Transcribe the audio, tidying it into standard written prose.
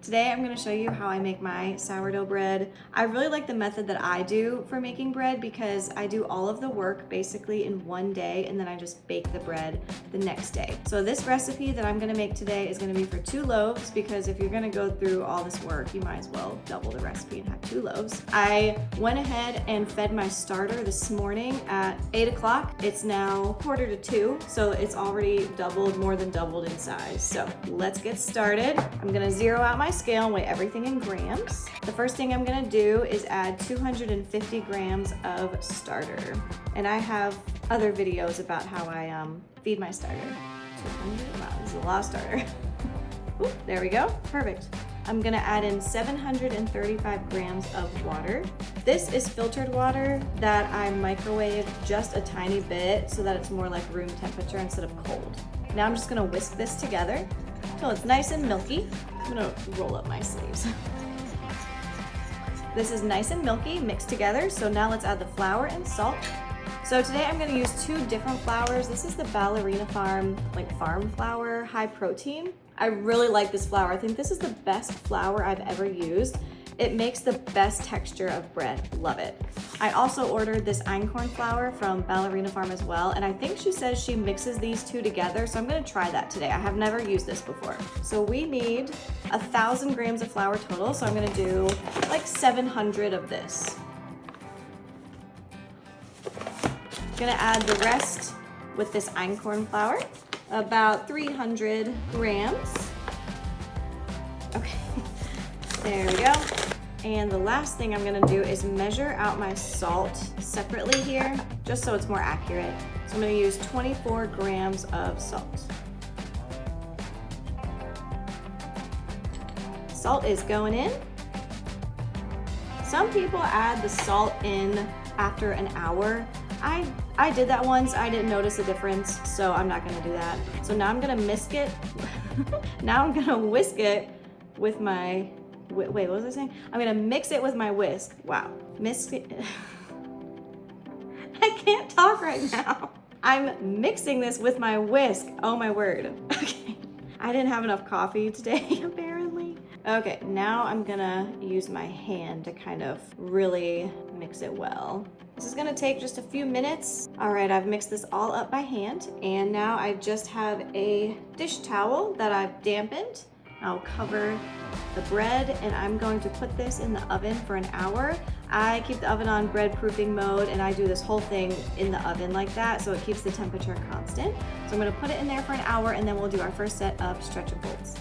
Today I'm going to show you how I make my sourdough bread. I really like the method that I do for making bread because I do all of the work basically in one day and then I just bake the bread the next day. So this recipe that I'm going to make today is going to be for 2 loaves because if you're going to go through all this work, you might as well double the recipe and have 2 loaves. I went ahead and fed my starter this morning at 8 o'clock. It's now 1:45, so it's already more than doubled in size. So let's get started. I'm going to zero out my scale and weigh everything in grams. The first thing I'm gonna do is add 250 grams of starter. And I have other videos about how I feed my starter. 200, wow, this is a lot of starter. Ooh, there we go, perfect. I'm gonna add in 735 grams of water. This is filtered water that I microwave just a tiny bit so that it's more like room temperature instead of cold. Now I'm just gonna whisk this together until it's nice and milky. I'm gonna roll up my sleeves. This is nice and milky mixed together, so now let's add the flour and salt. So today I'm gonna use 2 different flours. This is the Ballerina farm flour, high protein. I really like this flour. I think this is the best flour I've ever used. It makes the best texture of bread, love it. I also ordered this Einkorn flour from Ballerina Farm as well, and I think she says she mixes these 2 together, so I'm gonna try that today. I have never used this before. So we need 1,000 grams of flour total, so I'm gonna do like 700 of this. Gonna add the rest with this Einkorn flour, about 300 grams. Okay, there we go. And the last thing I'm gonna do is measure out my salt separately here, just so it's more accurate. So I'm gonna use 24 grams of salt. Salt is going in. Some people add the salt in after an hour. I did that once, I didn't notice a difference, so I'm not gonna do that. So now I'm gonna whisk it. Now I'm gonna whisk it with my, wait, what was I saying? I'm gonna mix it with my whisk. Wow, mix it. I can't talk right now. I'm mixing this with my whisk. Oh my word. Okay, I didn't have enough coffee today, apparently. Okay, now I'm gonna use my hand to kind of really mix it well. This is gonna take just a few minutes. All right, I've mixed this all up by hand, and now I just have a dish towel that I've dampened. I'll cover the bread, and I'm going to put this in the oven for an hour. I keep the oven on bread proofing mode, and I do this whole thing in the oven like that, so it keeps the temperature constant. So I'm gonna put it in there for an hour, and then we'll do our first set of stretchables.